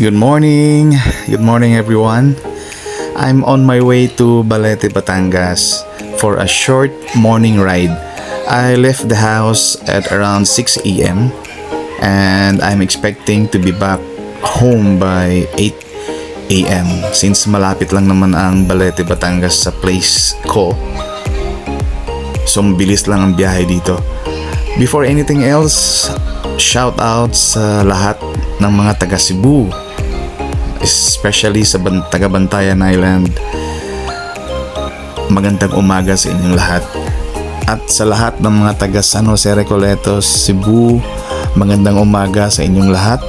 Good morning! Good morning everyone! I'm on my way to Balete, Batangas for a short morning ride. I left the house at around 6 a.m. and I'm expecting to be back home by 8 a.m. since malapit lang naman ang Balete, Batangas sa place ko. So mabilis lang ang biyahe dito. Before anything else, shout out sa lahat ng mga taga Cebu, especially sa taga Bantayan Island. Magandang umaga sa inyong lahat. At sa lahat ng mga taga San Jose Recoletos, Cebu, magandang umaga sa inyong lahat.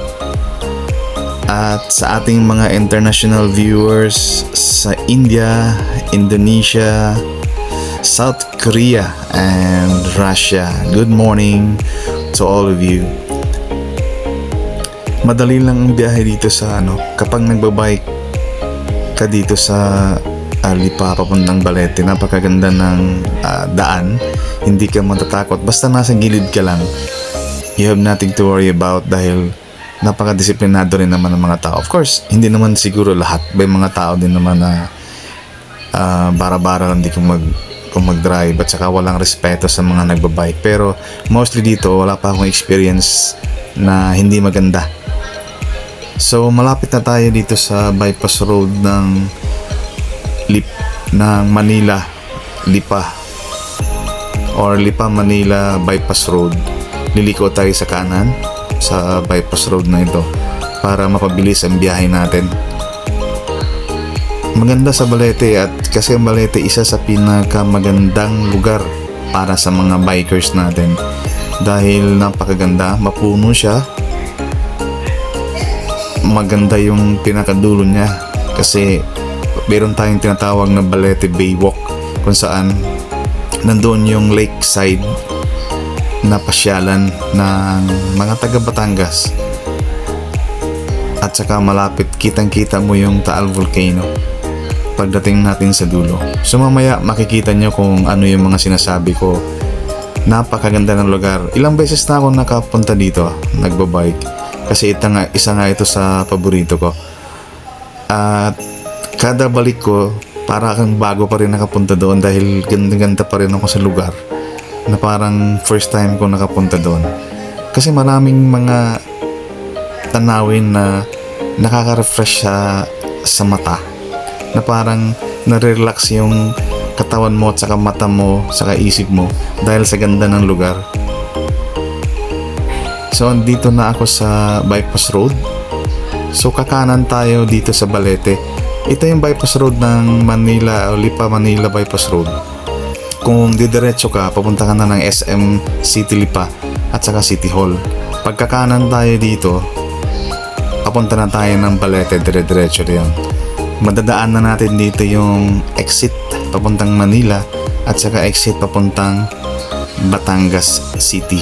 At sa ating mga international viewers sa India, Indonesia, South Korea, and Russia, good morning to all of you. Madali lang ang biyahe dito sa kapag nagbabike ka dito sa Lipa papuntang Balete. Napakaganda ng daan, hindi ka matatakot basta nasa gilid ka lang. You have nothing to worry about dahil napakadisiplinado rin naman ng mga tao. Of course, hindi naman siguro lahat, may mga tao din naman na bara-bara lang di kung mag-drive at saka walang respeto sa mga nagbabike. Pero mostly dito wala pa akong experience na hindi maganda. So malapit na tayo dito sa bypass road ng Manila Lipa or Lipa Manila bypass road. Liliko tayo sa kanan sa bypass road na ito para mapabilis ang biyahe natin. Maganda sa Balete at kasi ang Balete isa sa pinakamagandang lugar para sa mga bikers natin dahil napakaganda, mapuno siya. Maganda yung pinakadulo niya kasi meron tayong tinatawag na Balete Bay Walk kung saan nandoon yung lakeside na pasyalan ng mga taga Batangas at saka malapit kitang-kita mo yung Taal Volcano pagdating natin sa dulo. So mamaya makikita nyo kung ano yung mga sinasabi ko. Napakaganda ng lugar. Ilang beses na ako nakapunta dito nagbabike kasi isa nga ito sa paborito ko. At kada balik ko para kang bago pa rin nakapunta doon dahil ganda-ganda pa rin ako sa lugar na parang first time ko nakapunta doon. Kasi maraming mga tanawin na nakaka-refresh sa mata na parang nare-relax yung katawan mo at saka mata mo saka isip mo dahil sa ganda ng lugar. So andito na ako sa bypass road. So kakanan tayo dito sa Balete. Ito yung bypass road ng Manila o Lipa Manila bypass road. Kung didiretso ka, papunta ka na ng SM City Lipa at saka City Hall. Pagkakanan tayo dito, papunta na tayo ng Balete, dire-diretso yan. Madadaan na natin dito yung exit papuntang Manila at saka exit papuntang Batangas City.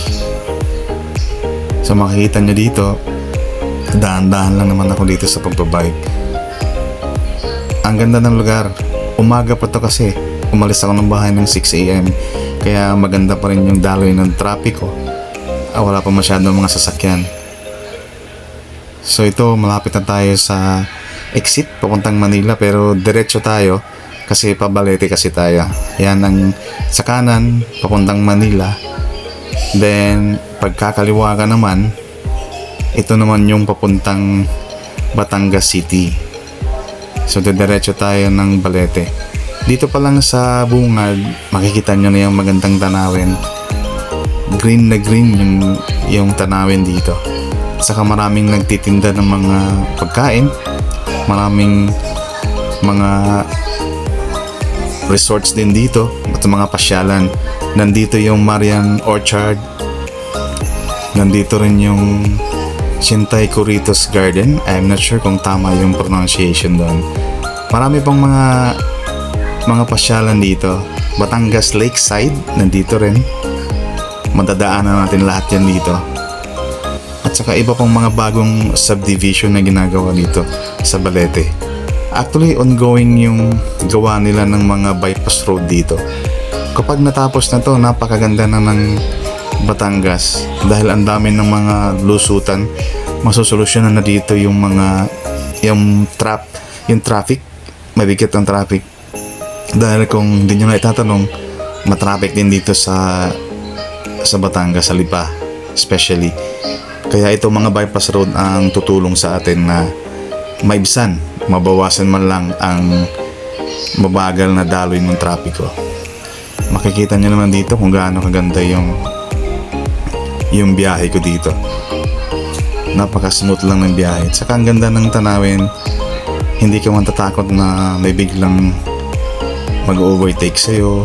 So makikita nyo dito, dahan-dahan lang naman ako dito sa pagbabike. Ang ganda ng lugar. Umaga pa to kasi umalis ako ng bahay ng 6 a.m. Kaya maganda pa rin yung daloy ng trapiko. Wala pa masyadong mga sasakyan. So ito, malapit na tayo sa exit papuntang Manila pero diretso tayo kasi pabalete kasi tayo. Yan ang sa kanan papuntang Manila. Then pagkakaliwa ka naman, ito naman yung papuntang Batangas City. So diretso tayo ng Balete. Dito pa lang sa bungad, makikita nyo na yung magandang tanawin. Green na green yung tanawin dito. Saka maraming nagtitinda ng mga pagkain. Maraming mga resorts din dito at mga pasyalan. Nandito yung Marian Orchard. Nandito rin yung Chintay Coritos Garden. I'm not sure kung tama yung pronunciation doon. Marami pang mga pasyalan dito. Batangas Lakeside, nandito rin. Madadaanan natin lahat yan dito. At saka iba pang mga bagong subdivision na ginagawa dito sa Balete. Actually, ongoing yung gawa nila ng mga bypass road dito. Kapag natapos na to, napakaganda na ng Batangas dahil ang dami ng mga lusutan. Masusolusyonan na dito yung mga yung traffic, mabigat ang traffic. Dahil kung hindi nyo na itatanong, matraffic din dito sa Batangas, sa Lipa especially. Kaya ito mga bypass road ang tutulong sa atin na maibsan, mabawasan man lang ang mabagal na daloy ng trapiko. Makikita nyo naman dito kung gaano kaganda yung biyahe ko dito. Napaka-smooth lang ng biyahe. At saka ang ganda ng tanawin, hindi ka man tatakot na may biglang mag-overtake sa'yo.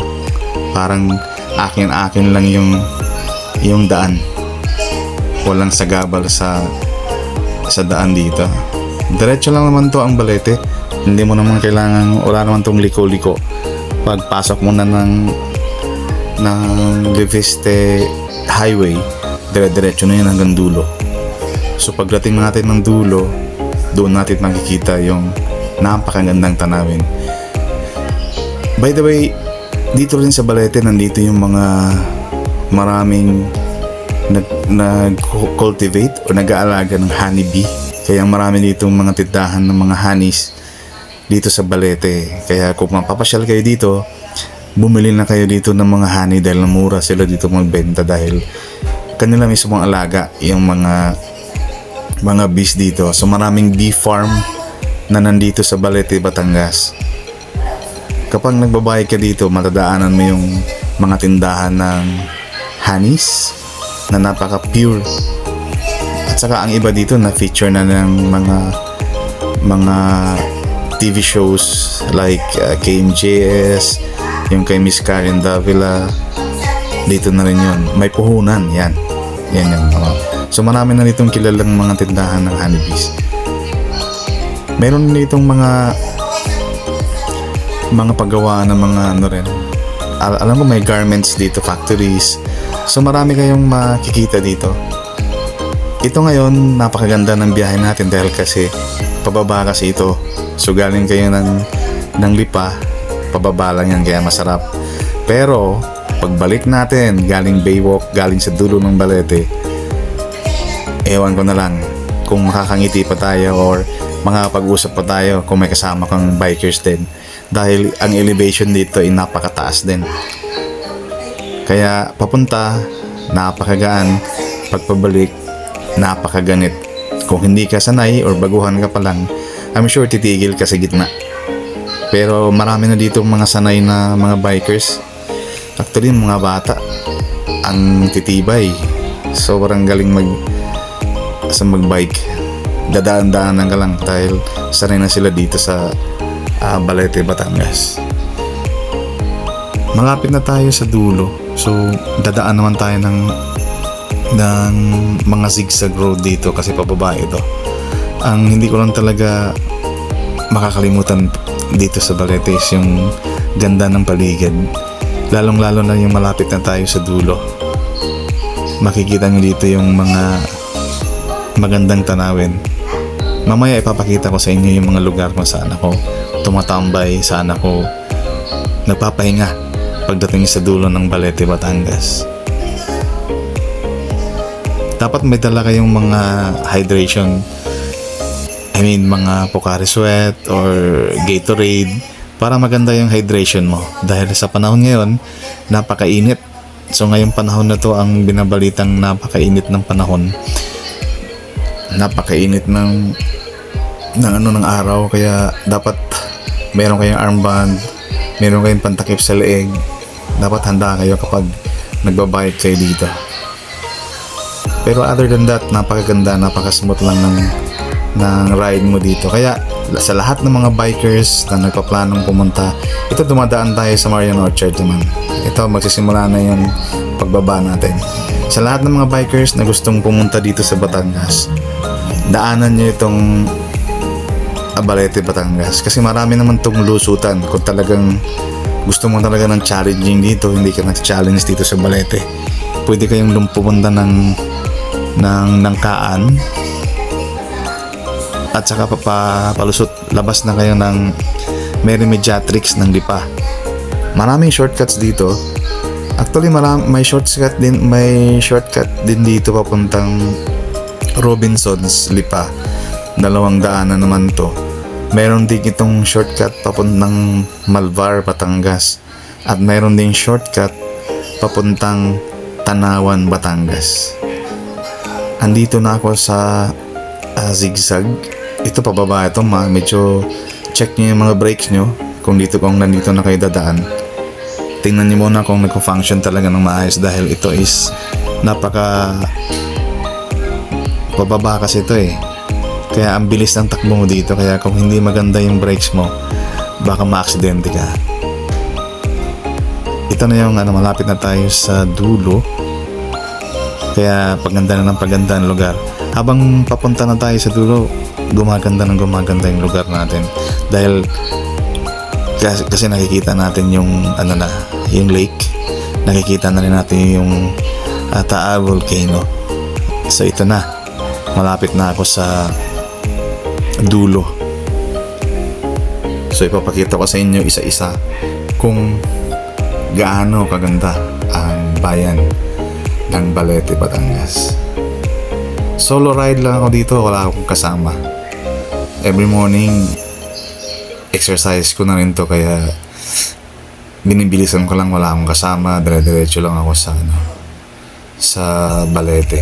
Parang akin lang yung daan. Walang sagabal sa daan dito. Diretso lang naman to ang Balete. Hindi mo naman kailangan, wala naman tong liko-liko. Pagpasok mo na ng Leviste Highway, dire-diretso na yun hanggang dulo. So pagdating natin ng dulo, doon natin makikita yung napakagandang tanawin. By the way, dito rin sa Balete, nandito yung mga maraming nag-cultivate o nag-aalaga ng honeybee. Kaya marami dito mga tindahan ng mga honeys dito sa Balete. Kaya kung mapapasyal kayo dito, bumili na kayo dito ng mga honey dahil mura sila dito magbenta dahil kanila mismo ang alaga yung mga bees dito. So maraming bee farm na nandito sa Balete, Batangas. Kapag nagbabayad ka dito, matadaanan mo yung mga tindahan ng honeys na napaka-pure. At saka ang iba dito na feature na ng mga TV shows like KMJS, yung kay Miss Karen Davila. Dito na rin yun. May puhunan, yan. Yan yung so marami na ditong kilalang mga tindahan ng honeybees. Meron ditong mga paggawa ng mga ano rin. Alam ko may garments dito, factories. So marami kayong makikita dito. Ito ngayon, napakaganda ng biyahe natin dahil kasi pababa kasi ito. So galing kayo ng Lipa, pababa lang yan kaya masarap. Pero pagbalik natin, galing Baywalk, galing sa dulo ng Balete, ewan ko na lang kung makakangiti pa tayo or makapag-usap pa tayo kung may kasama kang bikers din. Dahil ang elevation dito ay napakataas din. Kaya papunta, napakagaan. Pagpabalik, napakaganit. Kung hindi ka sanay or baguhan ka pa lang, I'm sure titigil ka sa gitna. Pero marami na dito mga sanay na mga bikers. Actually, mga bata, ang titibay. Sobrang galing magbike. Dadaan-daanan ka lang dahil sanay na sila dito sa Balete, Batangas. Malapit na tayo sa dulo. So, dadaan naman tayo ng mga zigzag road dito kasi pababa ito. Ang hindi ko lang talaga makakalimutan dito sa Balete is yung ganda ng paligid. Lalong-lalo na yung malapit na tayo sa dulo. Makikita nyo dito yung mga magandang tanawin. Mamaya ipapakita ko sa inyo yung mga lugar kung saan ako tumatambay, saan ako nagpapahinga pagdating sa dulo ng Balete, Batangas. Dapat may dala kayong mga hydration. I mean, mga Pocari Sweat or Gatorade para maganda yung hydration mo. Dahil sa panahon ngayon, napakainit. So ngayong panahon na to ang binabalitang napakainit ng panahon. Napakainit ng araw, kaya dapat meron kayong armband, meron kayong pantakip sa leeg. Dapat handa kayo kapag nagbabike kayo dito. Pero other than that, napakaganda, napakasmooth lang ng ride mo dito. Kaya sa lahat ng mga bikers na nagpaplanong pumunta, ito dumadaan tayo sa Marian Orchard naman. Ito magsisimula na yung pagbaba natin. Sa lahat ng mga bikers na gustong pumunta dito sa Batangas, daanan nyo itong Balete, Batangas. Kasi marami naman itong lusutan. Kung talagang gusto mo talaga ng challenging dito, hindi ka nag-challenge dito sa Balete, pwede kayong pumunta ng Nangkaan at saka palusot, labas na kayo ng Mary Mediatrix ng Lipa. Maraming shortcuts dito. Actually, may shortcut din dito papuntang Robinsons, Lipa. Dalawang daanan naman to. Meron din itong shortcut papuntang Malvar, Batangas. At meron din shortcut papuntang Tanawan, Batangas. Andito na ako sa zigzag. Ito pababa ito, medyo check nyo yung mga brakes nyo kung nandito na kayo dadaan. Tingnan nyo muna kung nagko-function talaga ng maayos dahil ito is napaka pababa kasi ito eh. Kaya ang bilis ng takbo mo dito, kaya kung hindi maganda yung brakes mo, baka ma-aksidente ka. Ito na yung malapit na tayo sa dulo. Kaya paganda na ng paganda ng lugar. Habang papunta na tayo sa dulo, gumaganda yung lugar natin. Dahil kasi nakikita natin yung yung lake. Nakikita na rin natin yung Taal Volcano. So ito na. Malapit na ako sa dulo. So ipapakita ko sa inyo isa-isa kung gaano kaganda ang bayan ng Balete, Batangas. Solo ride lang ako dito, wala akong kasama. Every morning exercise ko na rin to, kaya binibilisan ko lang, wala akong kasama, dire-diretso lang ako sa Balete.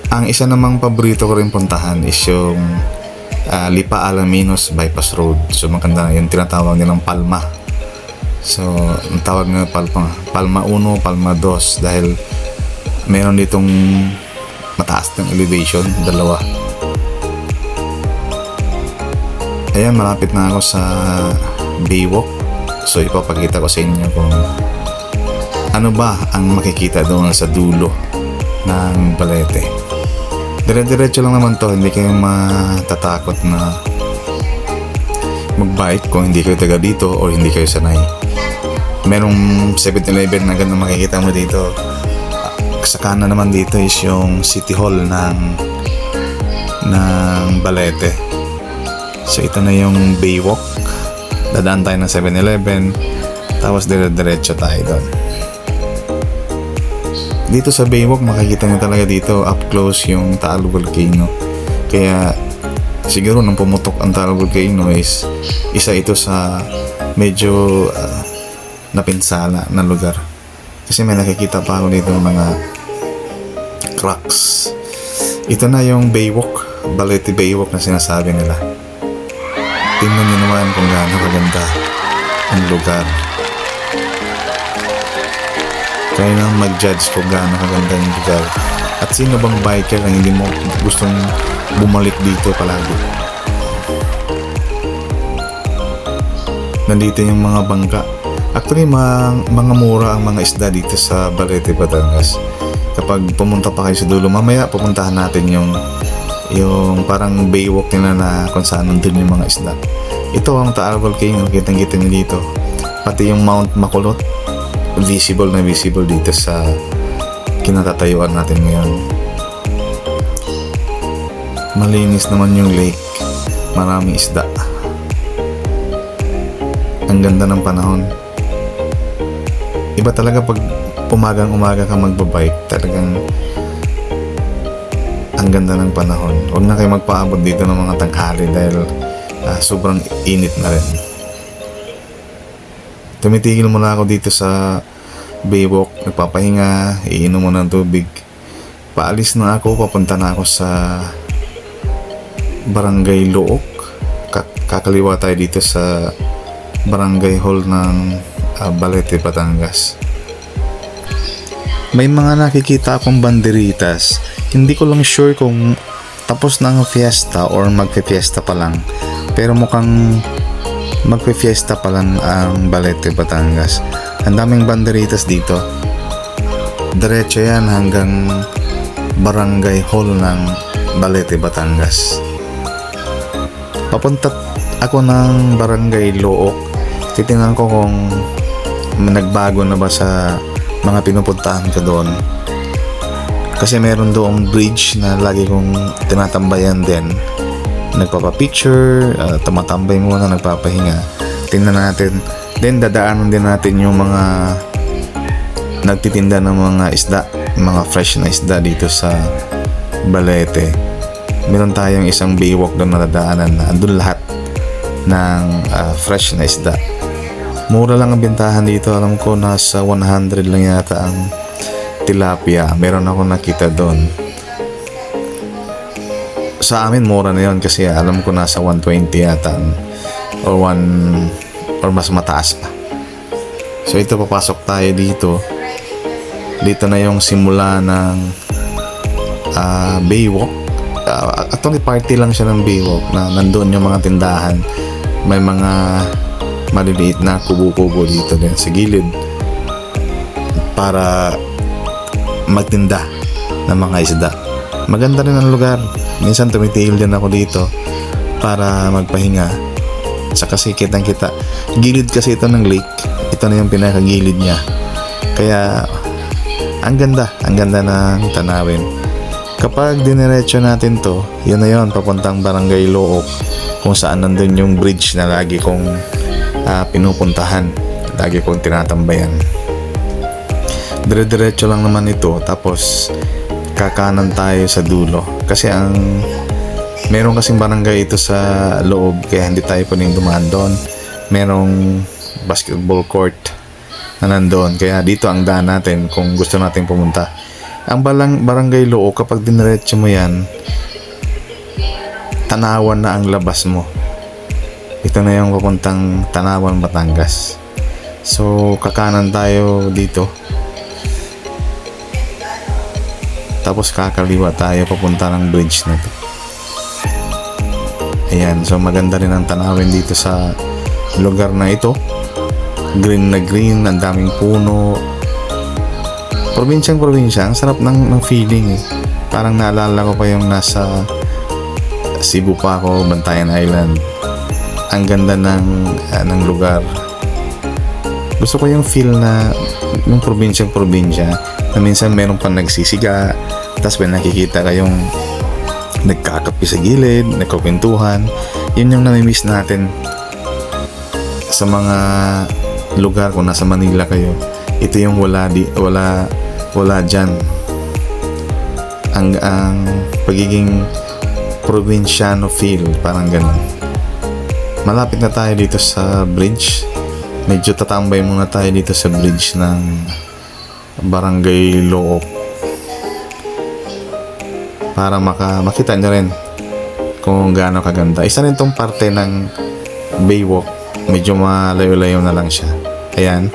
Ang isa namang paborito ko rin puntahan is yung Lipa Alaminos Bypass Road. So maganda na yung tinatawag nilang Palma. So ang tawag nga Palma 1, Palma 2 dahil meron ditong mataas ng elevation, dalawa. Ayan, malapit na ako sa Baywalk. So ipapakita ko sa inyo kung ano ba ang makikita doon sa dulo ng Balete. Dire-diretso lang naman to, hindi kayo matatakot na magbike kung hindi kayo taga dito o hindi kayo sanay. Merong 7-Eleven na ganda makikita mo dito. Sa kanan naman dito is yung City Hall ng Balete. So ito na yung Baywalk. Dadaan tayo ng 7-Eleven, tapos dire-diretso tayo doon. Dito sa Baywalk makikita nyo talaga dito up close yung Taal Volcano. Kaya siguro nung pumutok ang Taal Volcano is isa ito sa medyo napinsala na lugar. Kasi may nakikita pa ako dito ng mga cracks. Ito na yung Baywalk, Balete Baywalk na sinasabi nila. Tingnan nyo naman kung gaano kaganda ang lugar. Kaya nang mag-judge kung gaano kaganda yung lugar. At sino bang biker na hindi mo gustong bumalik dito palagi? Nandito yung mga bangka. Actually, mga mura ang mga isda dito sa Balete, Batangas. Kapag pumunta pa kayo sa dulo, mamaya pupuntahan natin yung parang Baywalk nila na kung saan nandun yung mga isda. Ito ang Taal Volcano, kitang-kita nyo dito. Pati yung Mount Makulot, visible dito sa kinatatayuan natin ngayon. Malinis naman yung lake, maraming isda. Ang ganda ng panahon. Iba talaga pag umagang-umaga ka magbabike, talagang ang ganda ng panahon. Huwag na kayo magpaabot dito ng mga tanghali dahil sobrang init na rin. Tumitigil muna ako dito sa Baywalk, nagpapahinga, iinom muna ng tubig. Paalis na ako, papunta na ako sa Barangay Look. Kakaliwa tayo dito sa Barangay Hall ng Balete, Batangas. May mga nakikita akong banderitas. Hindi ko lang sure kung tapos na ang fiesta or magpe-fiesta pa lang. Pero mukhang magpe-fiesta pa lang ang Balete, Batangas. Ang daming banderitas dito. Diretso yan hanggang Barangay Hall ng Balete, Batangas. Papunta ako ng Barangay Look. Titingnan ko kung nagbago na ba sa mga pinupuntahan ko doon. Kasi meron doong bridge na lagi kong tinatambayan din. Nagpapapicture, tumatambay muna, nagpapahinga. Tingnan natin. Then dadaanan din natin yung mga nagtitinda ng mga isda, mga fresh na isda dito sa Balete. meron tayong isang baywalk doon na nadaanan na andun lahat ng fresh na isda. Mura lang ang bentahan dito. Alam ko nasa 100 lang yata ang tilapia. Meron ako nakita doon. Sa amin mura na yun kasi alam ko nasa 120 yata or mas mataas pa. So ito, papasok tayo dito. Dito na yung simula ng baywalk. Actually party lang siya ng baywalk na nandoon yung mga tindahan. May mga maliliit na kubo-kubo dito din sa gilid para magtinda ng mga isda. Maganda rin ang lugar. Minsan tumitigil din ako dito para magpahinga. Saka kasi kitang-kita. Gilid kasi ito ng lake. Ito na yung pinakagilid niya. Kaya ang ganda ng tanawin. Kapag diniretso natin to, yun na yun, papuntang Barangay Look, kung saan nandun yung bridge na lagi kong pinupuntahan, lagi kong tinatambayan. Dire-diretso lang naman ito, tapos kakanan tayo sa dulo kasi meron kasing barangay ito sa loob, kaya hindi tayo pwedeng dumaan doon. Merong basketball court na nandoon, kaya dito ang daan natin kung gusto natin pumunta. Ang barangay Look, kapag diniretso mo yan, Tanawan na ang labas mo. Ito na yung papuntang Tanawan, Batangas. So kakanan tayo dito, tapos kakaliwa tayo papunta ng bridge na to. Ayan, so maganda rin ang tanawin dito sa lugar na ito. Green na green, ang daming puno. Probinsyang-probinsya, ang sarap ng feeling eh. Parang naalala ko pa yung nasa Cebu pa ako, Bantayan Island. Ang ganda ng lugar. Gusto ko yung feel na yung probinsyang-probinsya na minsan meron pang nagsisiga, tapos may nakikita kayong nagkakape sa gilid, nagkukwentuhan. Yun yung namimiss natin sa mga lugar kung nasa Manila kayo. Ito yung wala dyan. Ang pagiging probinsyano feel, parang ganun. Malapit na tayo dito sa bridge. Medyo tatambay muna tayo dito sa bridge ng Barangay Look para makita nyo rin kung gaano kaganda. Isa rin tong parte ng baywalk. Medyo malayo-layo na lang siya. Ayan.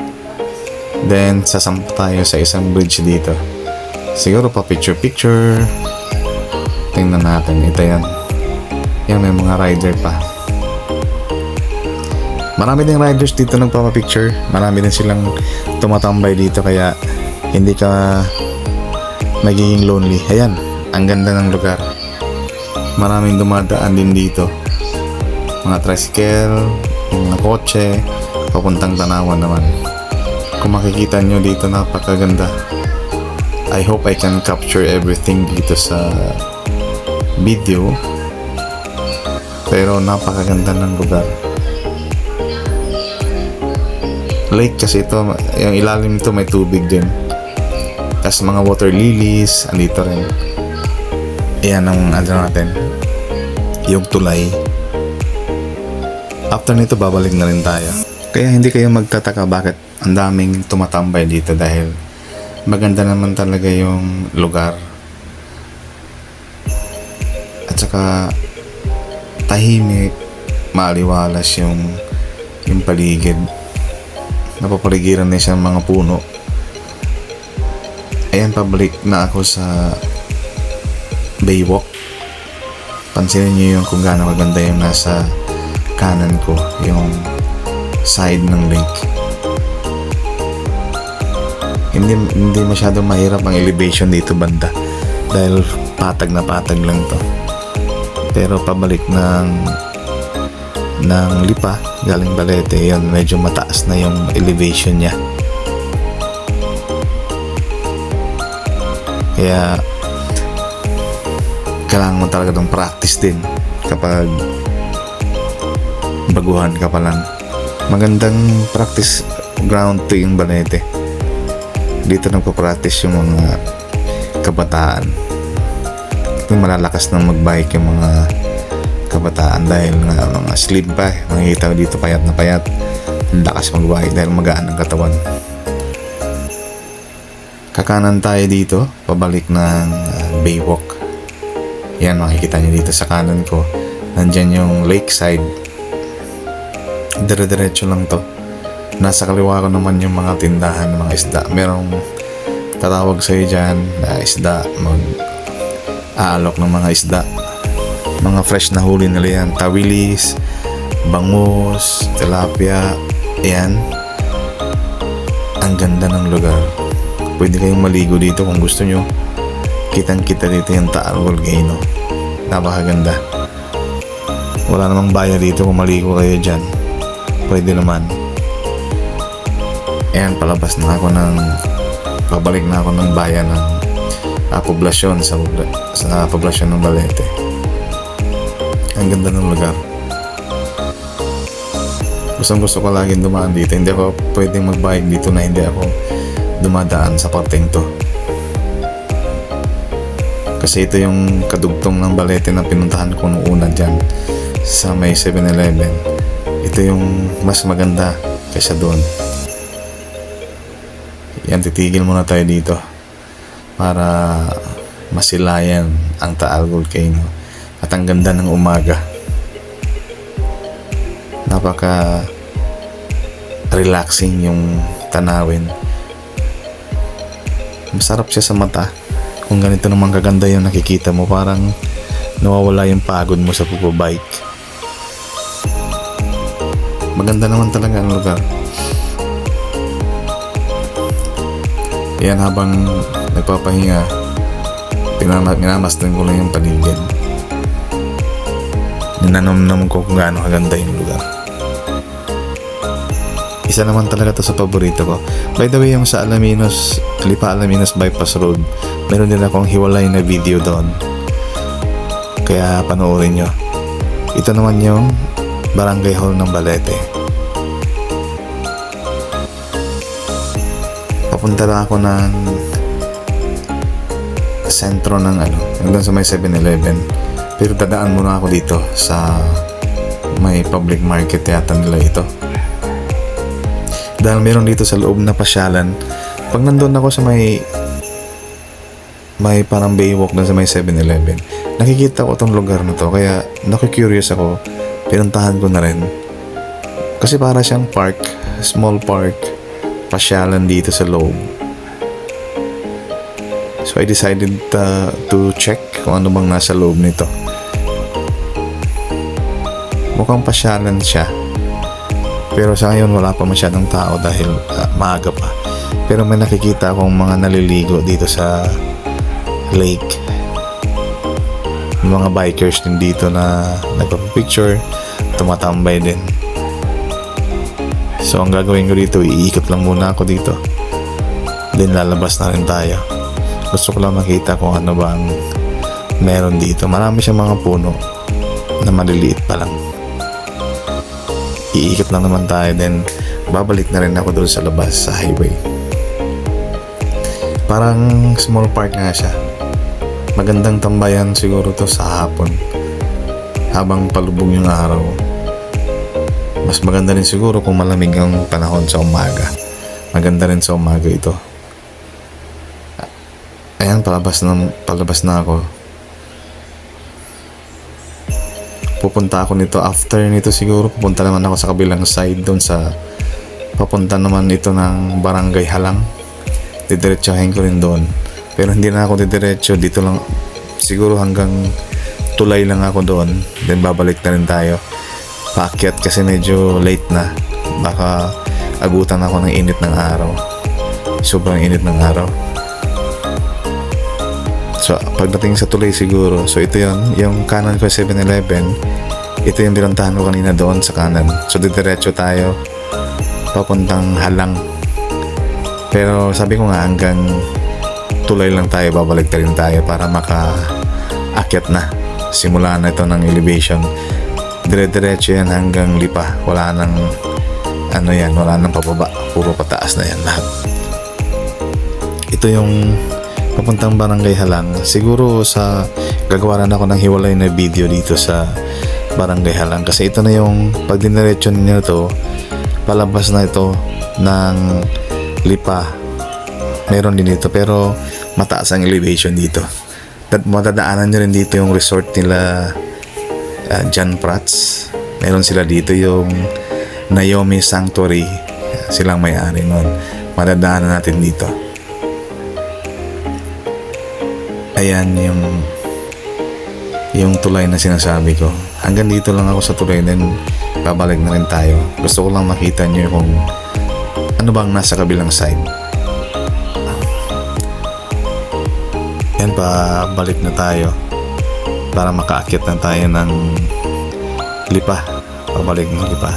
Then sasampa tayo sa isang bridge dito. Siguro pa picture. Tingnan natin. Ito yan. Yan, may mga rider pa. Marami din riders dito nagpapapicture. Marami din silang tumatambay dito, kaya hindi ka magiging lonely. Ayan, ang ganda ng lugar. Maraming dumadaan din dito. Mga tricycle, mga kotse, papuntang Tanawan naman. Kung makikita nyo dito, napakaganda. I hope I can capture everything dito sa video. Pero napakaganda ng lugar. Lake kasi ito, yung ilalim nito may tubig din. Tapos mga water lilies, andito rin. Ayan ang natin, yung tulay. After nito, babalik na rin tayo. Kaya hindi kayo magtataka bakit ang daming tumatambay dito, dahil maganda naman talaga yung lugar. At saka tahimik, maaliwalas yung paligid. Napapaligiran na siya ng mga puno. Ayan, pabalik na ako sa baywalk. Pansinin nyo yung kung gaano kaganda yung nasa kanan ko, yung side ng lake. Hindi masyadong mahirap ang elevation dito banda, dahil patag na patag lang to. Pero pabalik ng Lipa galing Balete, yan medyo mataas na yung elevation niya. Kaya kailangan mo talaga ng practice din kapag baguhan ka pa lang. Magandang practice ground to yung Balete. Dito nagpa-practice yung mga kabataan. think malalakas na magbike yung mga kabataan dahil nga mga slim pa. Makikita ko dito payat na payat. Ang lakas magbike dahil magaan ang katawan. Kakanan tayo dito, pabalik ng Baywalk. Yan, makikita nyo dito sa kanan ko. Nandyan yung lakeside. Dire-diretso lang to. Nasa kaliwa ko naman yung mga tindahan ng mga isda. Merong tatawag sa'yo dyan na isda. Mag-aalok ng mga isda. Mga fresh na huli nila yan. Tawilis, bangus, tilapia. Ayan. Ang ganda ng lugar. Pwede kayong maligo dito kung gusto nyo. Kitang-kita dito yung Taal Volcano. Napakaganda. Wala namang bayad dito kung maligo kayo dyan. Pwede naman. Ayan, pabalik na ako ng bayan ng poblasyon sa poblasyon ng Balete. Ang ganda ng lugar. Gusto ko laging dumaan dito. Hindi ako pwedeng mag-bike dito na hindi ako dumadaan sa parteng to. Kasi ito yung kadugtong ng Balete na pinuntahan ko noong una dyan sa may 7-Eleven. Ito yung mas maganda kaysa doon. Yan, titigil muna tayo dito para masilayan ang Taal Volcano. At ang ganda ng umaga. Napaka relaxing yung tanawin. Masarap siya sa mata. Kung ganito naman kaganda yung nakikita mo, parang nawawala yung pagod mo sa pagpo-bike. Maganda naman talaga ang lugar. Yan, habang nagpapahinga, minamasdan ko lang yung paligid. Ninanamnam ko kung gaano kaganda yung lugar. Isa naman talaga to sa paborito ko. By the way, yung sa Alaminos, Lipa Alaminos Bypass Road, meron din akong hiwalay na video doon. Kaya panoorin nyo. Ito naman yung Barangay Hall ng Balete. Papunta na ako ng sentro ng hanggang sa may 7-Eleven. Pero dadaan muna ako dito sa may public market yata nila ito. Dahil meron dito sa loob na pasyalan. Pag nandun ako sa may parang Baywalk na sa may 7-Eleven, nakikita ko itong lugar na to. Kaya nakikurious ako. Pinuntahan ko na rin. Kasi para siyang park, small park, pasyalan dito sa loob. So I decided to check kung ano bang nasa loob nito. Mukhang pasyalan siya. Pero sa ngayon wala pa masyadong tao dahil maaga pa. Pero may nakikita akong mga naliligo dito sa lake. Mga bikers din dito na nagpapapicture, tumatambay din. So ang gagawin ko dito, iikot lang muna ako dito. Then lalabas na rin tayo. Gusto ko lang makita kung ano bang meron dito. Marami siyang mga puno na maliliit pa lang. Iikot lang naman tayo, then babalik na rin ako doon sa labas sa highway. Parang small park nga siya. Magandang tambayan siguro to sa hapon habang palubog yung araw. Mas maganda rin siguro kung malamig ang panahon sa umaga. Maganda rin sa umaga ito. Ayan, palabas na ako. Pupunta ako nito. After nito siguro pupunta naman ako sa kabilang side, doon sa papunta naman ito ng Barangay Halang. Didiretsahin ko rin doon. Pero hindi na ako didiretso, dito lang siguro hanggang tulay lang ako doon. Then babalik na rin tayo. Paakyat kasi medyo late na. Baka abutan ako ng init ng araw. Sobrang init ng araw. So pagdating sa tulay siguro, so ito yon, yung kanan ko 7-Eleven. Ito yung binuntahan ko kanina doon sa kanan. So didiretso tayo papuntang Halang. Pero sabi ko nga hanggang tulay lang tayo, babalik na rin tayo para makaakyat na. Simula na ito ng elevation. Dire-diretso yan hanggang Lipa. Wala nang wala nang pababa. Puro pataas na yan lahat. Ito yung papuntang Barangay Halang. Siguro sa gagawa rin ako ng hiwalay na video dito sa Barangay Halang, kasi ito na yung pag diniretso ninyo to, palabas na ito ng Lipa. Meron din dito pero mataas ang elevation dito. At matadaanan nyo rin dito yung resort nila John Prats. Meron sila dito yung Naomi Sanctuary, silang may-ari nun. Matadaanan natin dito. Ayan yung tulay na sinasabi ko. Hanggang dito lang ako sa tulay, then babalik na rin tayo. Gusto ko lang makita nyo kung ano bang nasa kabilang side. Yan, pabalik na tayo para makaakyat na tayo ng Lipa. Pabalik ng Lipa.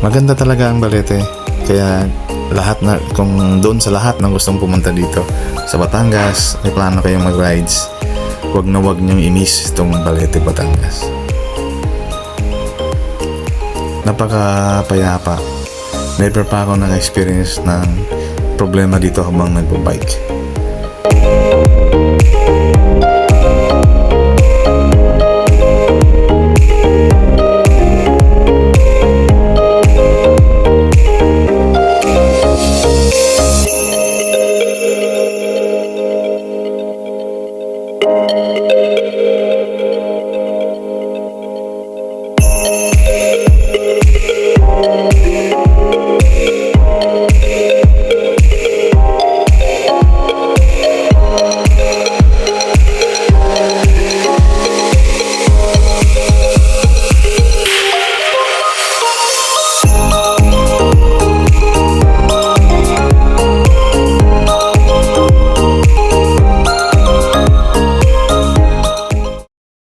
Maganda talaga ang Balete, kaya lahat na, kung doon sa lahat ng gustong pumunta dito sa Batangas, may plano kayong mag-rides, wag na wag niyong i-miss itong Balete, Batangas. Napakapayapa. Never pa ako naka-experience ng problema dito habang nagpo-bike.